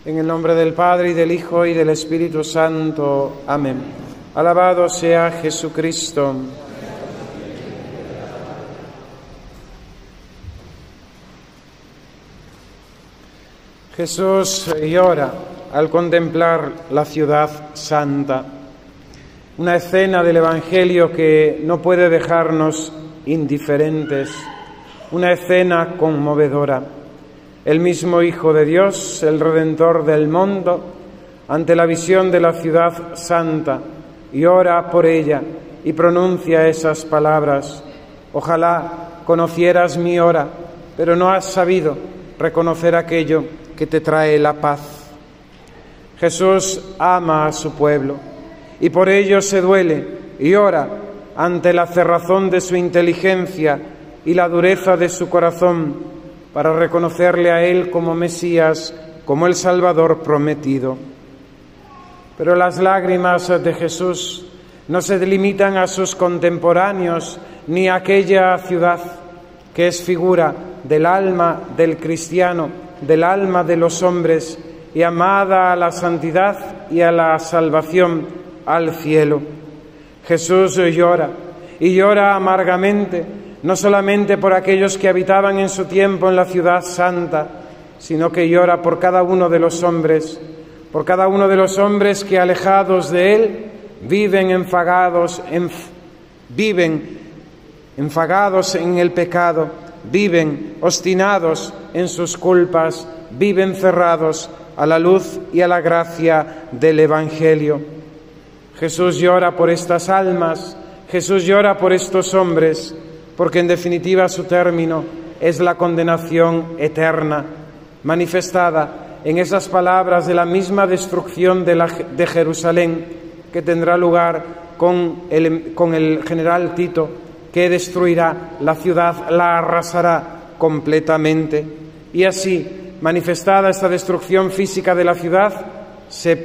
En el nombre del Padre, y del Hijo, y del Espíritu Santo. Amén. Alabado sea Jesucristo. Jesús llora al contemplar la ciudad santa. Una escena del Evangelio que no puede dejarnos indiferentes. Una escena conmovedora. El mismo Hijo de Dios, el Redentor del mundo, ante la visión de la ciudad santa, llora por ella y pronuncia esas palabras: ojalá conocieras mi hora, pero no has sabido reconocer aquello que te trae la paz. Jesús ama a su pueblo y por ello se duele y llora ante la cerrazón de su inteligencia y la dureza de su corazón, para reconocerle a Él como Mesías, como el Salvador prometido. Pero las lágrimas de Jesús no se delimitan a sus contemporáneos ni a aquella ciudad que es figura del alma del cristiano, del alma de los hombres, y amada a la santidad y a la salvación, al cielo. Jesús llora, y llora amargamente, no solamente por aquellos que habitaban en su tiempo en la ciudad santa, sino que llora por cada uno de los hombres, por cada uno de los hombres que, alejados de Él, viven enfagados en el pecado, viven obstinados en sus culpas, viven cerrados a la luz y a la gracia del Evangelio. Jesús llora por estas almas, Jesús llora por estos hombres, porque en definitiva su término es la condenación eterna, manifestada en esas palabras de la misma destrucción de Jerusalén que tendrá lugar con el general Tito, que destruirá la ciudad, la arrasará completamente. Y así, manifestada esta destrucción física de la ciudad,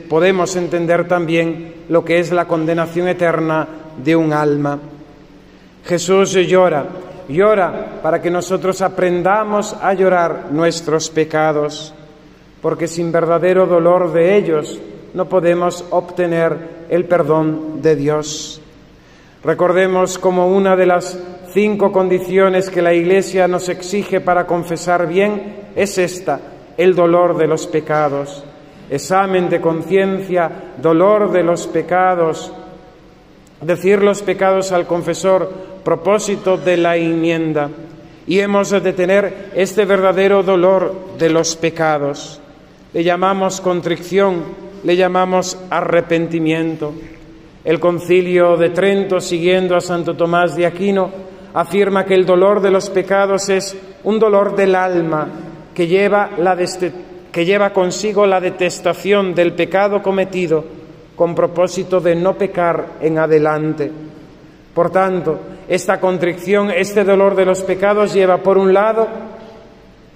podemos entender también lo que es la condenación eterna de un alma. Jesús llora para que nosotros aprendamos a llorar nuestros pecados, porque sin verdadero dolor de ellos no podemos obtener el perdón de Dios. Recordemos como una de las 5 condiciones que la Iglesia nos exige para confesar bien es esta: el dolor de los pecados. Examen de conciencia, dolor de los pecados. Decir los pecados al confesor, propósito de la enmienda. Y hemos de tener este verdadero dolor de los pecados. Le llamamos contrición, le llamamos arrepentimiento. El Concilio de Trento, siguiendo a Santo Tomás de Aquino, afirma que el dolor de los pecados es un dolor del alma que lleva consigo la detestación del pecado cometido, con propósito de no pecar en adelante. Por tanto, esta contrición, este dolor de los pecados lleva por un lado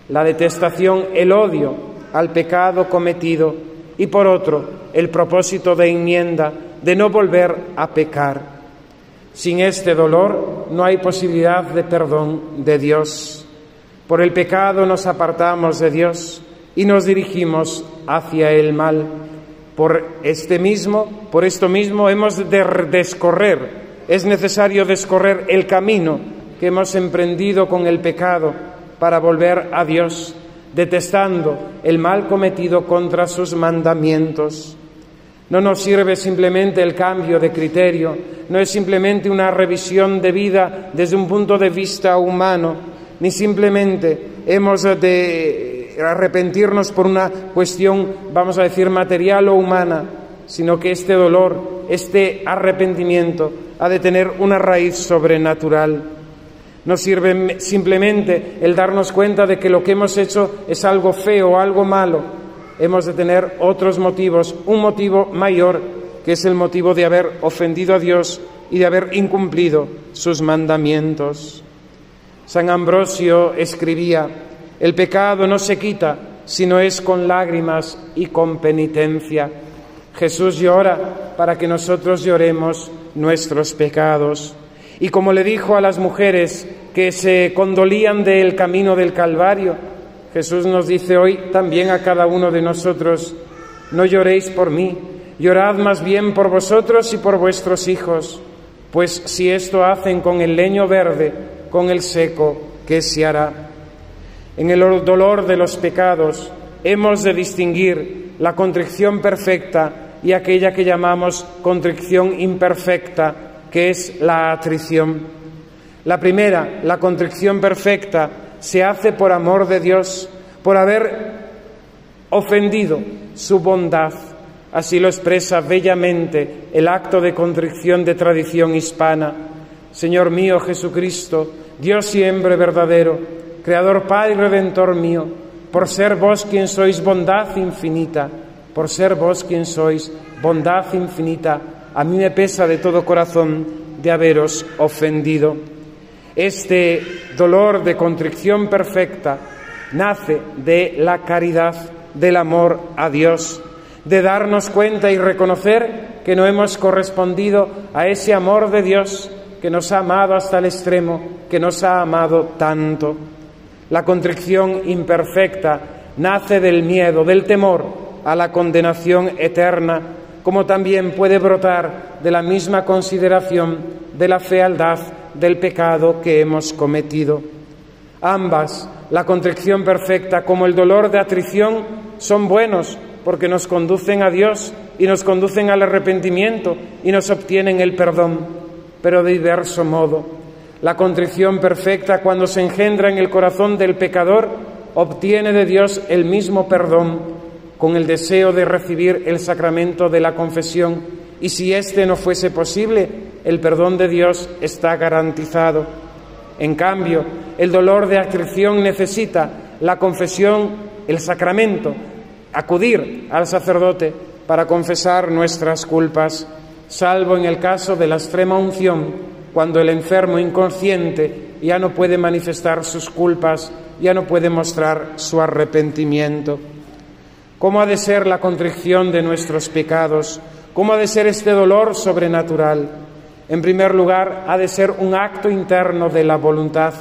la detestación, el odio al pecado cometido, y por otro el propósito de enmienda, de no volver a pecar. Sin este dolor no hay posibilidad de perdón de Dios. Por el pecado nos apartamos de Dios y nos dirigimos hacia el mal. Por esto mismo hemos de es necesario descorrer el camino que hemos emprendido con el pecado para volver a Dios, detestando el mal cometido contra sus mandamientos. No nos sirve simplemente el cambio de criterio, no es simplemente una revisión de vida desde un punto de vista humano, ni simplemente hemos de arrepentirnos por una cuestión, vamos a decir, material o humana, sino que este dolor, este arrepentimiento, ha de tener una raíz sobrenatural. No sirve simplemente el darnos cuenta de que lo que hemos hecho es algo feo, algo malo. Hemos de tener otros motivos, un motivo mayor, que es el motivo de haber ofendido a Dios y de haber incumplido sus mandamientos. San Ambrosio escribía: el pecado no se quita, sino es con lágrimas y con penitencia. Jesús llora para que nosotros lloremos nuestros pecados. Y como le dijo a las mujeres que se condolían del camino del Calvario, Jesús nos dice hoy también a cada uno de nosotros: no lloréis por mí, llorad más bien por vosotros y por vuestros hijos, pues si esto hacen con el leño verde, con el seco, ¿qué se hará? En el dolor de los pecados hemos de distinguir la contrición perfecta y aquella que llamamos contrición imperfecta, que es la atrición. La primera, la contrición perfecta, se hace por amor de Dios, por haber ofendido su bondad. Así lo expresa bellamente el acto de contrición de tradición hispana. Señor mío Jesucristo, Dios siempre verdadero, Creador, Padre y Redentor mío, por ser vos quien sois bondad infinita, por ser vos quien sois bondad infinita, a mí me pesa de todo corazón de haberos ofendido. Este dolor de contrición perfecta nace de la caridad, del amor a Dios, de darnos cuenta y reconocer que no hemos correspondido a ese amor de Dios que nos ha amado hasta el extremo, que nos ha amado tanto. La contrición imperfecta nace del miedo, del temor a la condenación eterna, como también puede brotar de la misma consideración de la fealdad del pecado que hemos cometido. Ambas, la contrición perfecta como el dolor de atrición, son buenos porque nos conducen a Dios y nos conducen al arrepentimiento y nos obtienen el perdón, pero de diverso modo. La contrición perfecta, cuando se engendra en el corazón del pecador, obtiene de Dios el mismo perdón con el deseo de recibir el sacramento de la confesión, y si éste no fuese posible, el perdón de Dios está garantizado. En cambio, el dolor de atrición necesita la confesión, el sacramento, acudir al sacerdote para confesar nuestras culpas, salvo en el caso de la extrema unción, cuando el enfermo inconsciente ya no puede manifestar sus culpas, ya no puede mostrar su arrepentimiento. ¿Cómo ha de ser la contrición de nuestros pecados? ¿Cómo ha de ser este dolor sobrenatural? En primer lugar, ha de ser un acto interno de la voluntad,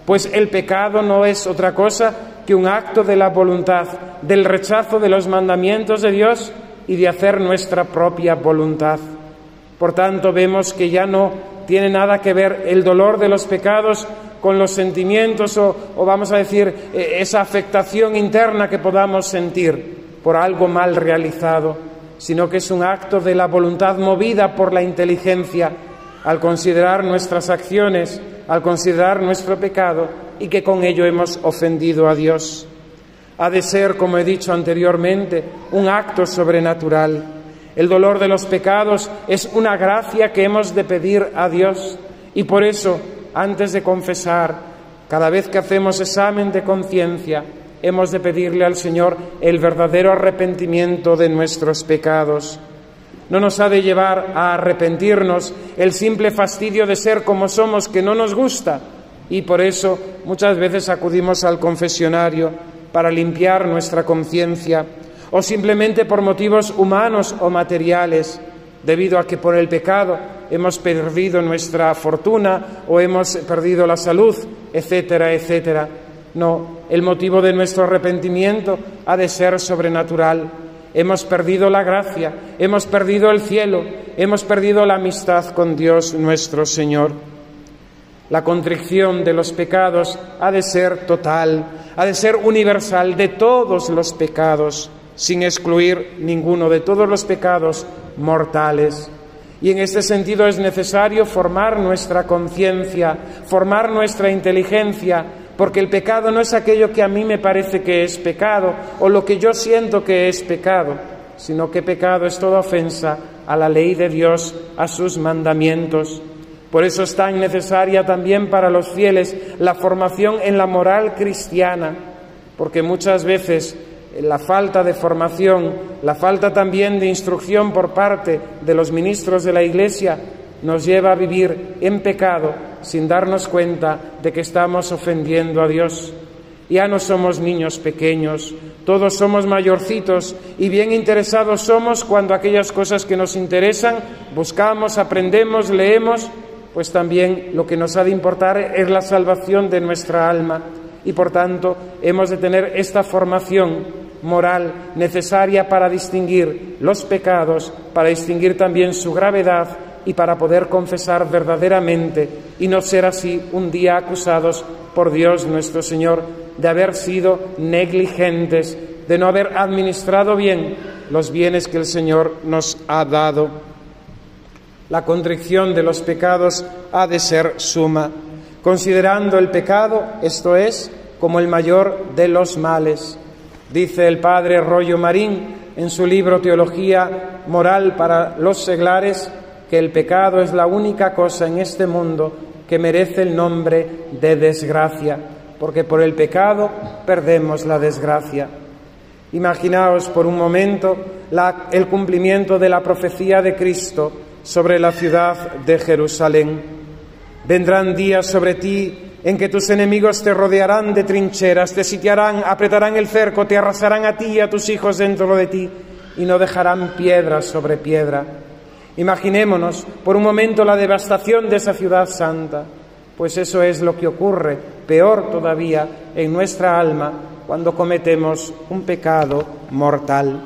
pues el pecado no es otra cosa que un acto de la voluntad, del rechazo de los mandamientos de Dios y de hacer nuestra propia voluntad. Por tanto, vemos que ya no tiene nada que ver el dolor de los pecados con los sentimientos o vamos a decir, esa afectación interna que podamos sentir por algo mal realizado, sino que es un acto de la voluntad movida por la inteligencia al considerar nuestras acciones, al considerar nuestro pecado y que con ello hemos ofendido a Dios. Ha de ser, como he dicho anteriormente, un acto sobrenatural. El dolor de los pecados es una gracia que hemos de pedir a Dios y por eso, antes de confesar, cada vez que hacemos examen de conciencia, hemos de pedirle al Señor el verdadero arrepentimiento de nuestros pecados. No nos ha de llevar a arrepentirnos el simple fastidio de ser como somos, que no nos gusta, y por eso muchas veces acudimos al confesionario para limpiar nuestra conciencia, o simplemente por motivos humanos o materiales, debido a que por el pecado hemos perdido nuestra fortuna o hemos perdido la salud, etcétera, etcétera. No, el motivo de nuestro arrepentimiento ha de ser sobrenatural. Hemos perdido la gracia, hemos perdido el cielo, hemos perdido la amistad con Dios nuestro Señor. La contrición de los pecados ha de ser total, ha de ser universal, de todos los pecados, sin excluir ninguno, de todos los pecados mortales. Y en este sentido es necesario formar nuestra conciencia, formar nuestra inteligencia, porque el pecado no es aquello que a mí me parece que es pecado o lo que yo siento que es pecado, sino que pecado es toda ofensa a la ley de Dios, a sus mandamientos. Por eso es tan necesaria también para los fieles la formación en la moral cristiana, porque muchas veces la falta de formación, la falta también de instrucción por parte de los ministros de la Iglesia nos lleva a vivir en pecado sin darnos cuenta de que estamos ofendiendo a Dios. Ya no somos niños pequeños, todos somos mayorcitos y bien interesados somos cuando aquellas cosas que nos interesan buscamos, aprendemos, leemos, pues también lo que nos ha de importar es la salvación de nuestra alma. y por tanto hemos de tener esta formación moral necesaria para distinguir los pecados, para distinguir también su gravedad y para poder confesar verdaderamente y no ser así un día acusados por Dios nuestro Señor de haber sido negligentes, de no haber administrado bien los bienes que el Señor nos ha dado. La contrición de los pecados ha de ser suma, considerando el pecado, esto es, como el mayor de los males. Dice el padre Rollo Marín en su libro Teología Moral para los Seglares que el pecado es la única cosa en este mundo que merece el nombre de desgracia, porque por el pecado perdemos la desgracia. Imaginaos por un momento el cumplimiento de la profecía de Cristo sobre la ciudad de Jerusalén. Vendrán días sobre ti en que tus enemigos te rodearán de trincheras, te sitiarán, apretarán el cerco, te arrasarán a ti y a tus hijos dentro de ti y no dejarán piedra sobre piedra. Imaginémonos por un momento la devastación de esa ciudad santa, pues eso es lo que ocurre, peor todavía, en nuestra alma cuando cometemos un pecado mortal.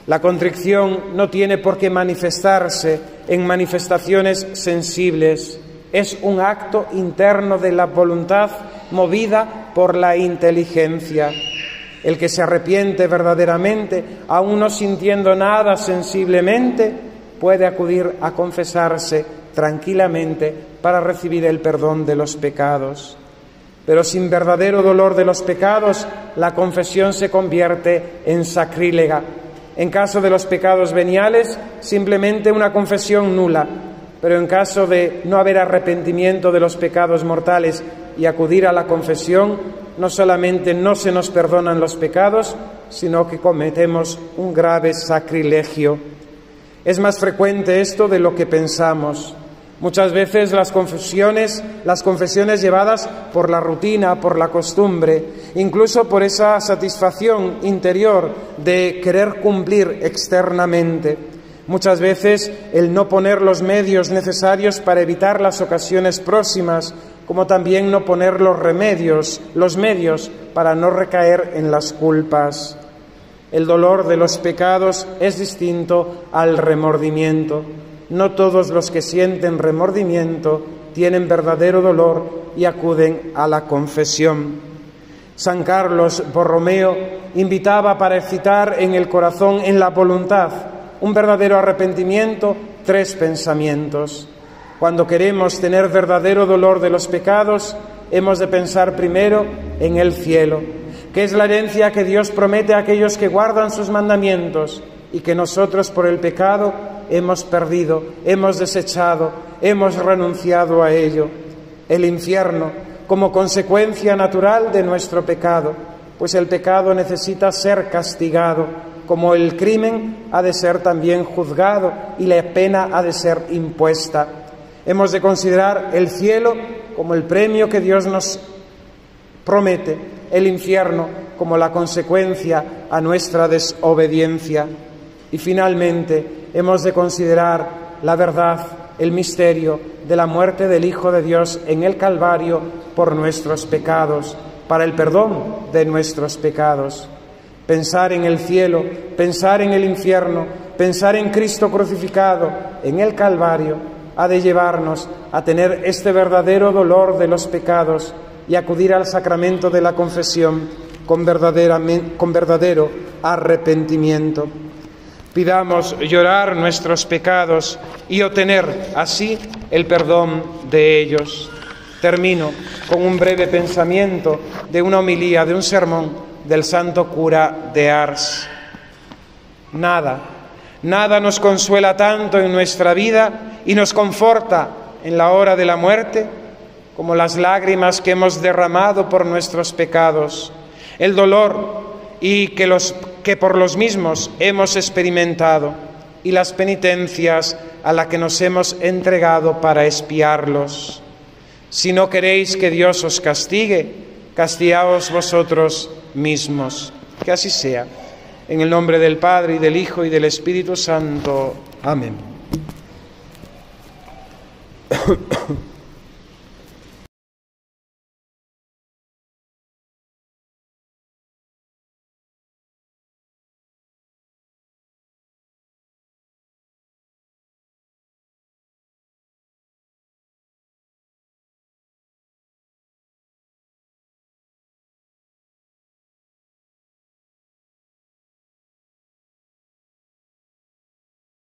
La contrición no tiene por qué manifestarse en manifestaciones sensibles. Es un acto interno de la voluntad movida por la inteligencia. El que se arrepiente verdaderamente, aun no sintiendo nada sensiblemente, puede acudir a confesarse tranquilamente para recibir el perdón de los pecados. Pero sin verdadero dolor de los pecados, la confesión se convierte en sacrílega. En caso de los pecados veniales, simplemente una confesión nula. Pero en caso de no haber arrepentimiento de los pecados mortales y acudir a la confesión, no solamente no se nos perdonan los pecados, sino que cometemos un grave sacrilegio. Es más frecuente esto de lo que pensamos. Muchas veces las confesiones llevadas por la rutina, por la costumbre, incluso por esa satisfacción interior de querer cumplir externamente. Muchas veces el no poner los medios necesarios para evitar las ocasiones próximas, como también no poner los medios para no recaer en las culpas. El dolor de los pecados es distinto al remordimiento. No todos los que sienten remordimiento tienen verdadero dolor y acuden a la confesión. San Carlos Borromeo invitaba para excitar en el corazón, en la voluntad, un verdadero arrepentimiento, 3 pensamientos. Cuando queremos tener verdadero dolor de los pecados, hemos de pensar primero en el cielo, que es la herencia que Dios promete a aquellos que guardan sus mandamientos y que nosotros por el pecado hemos perdido, hemos desechado, hemos renunciado a ello. El infierno como consecuencia natural de nuestro pecado, pues el pecado necesita ser castigado, como el crimen ha de ser también juzgado y la pena ha de ser impuesta. Hemos de considerar el cielo como el premio que Dios nos promete, el infierno como la consecuencia a nuestra desobediencia. Y finalmente hemos de considerar la verdad, el misterio de la muerte del Hijo de Dios en el Calvario por nuestros pecados, para el perdón de nuestros pecados. Pensar en el cielo, pensar en el infierno, pensar en Cristo crucificado en el Calvario, ha de llevarnos a tener este verdadero dolor de los pecados y acudir al sacramento de la confesión con verdadero arrepentimiento. Pidamos llorar nuestros pecados y obtener así el perdón de ellos. Termino con un breve pensamiento de una homilía, de un sermón del santo cura de Ars. Nada nos consuela tanto en nuestra vida y nos conforta en la hora de la muerte como las lágrimas que hemos derramado por nuestros pecados, el dolor y que por los mismos hemos experimentado y las penitencias a las que nos hemos entregado para expiarlos. Si no queréis que Dios os castigue, castigaos vosotros mismos. Que así sea. En el nombre del Padre, y del Hijo, y del Espíritu Santo. Amén.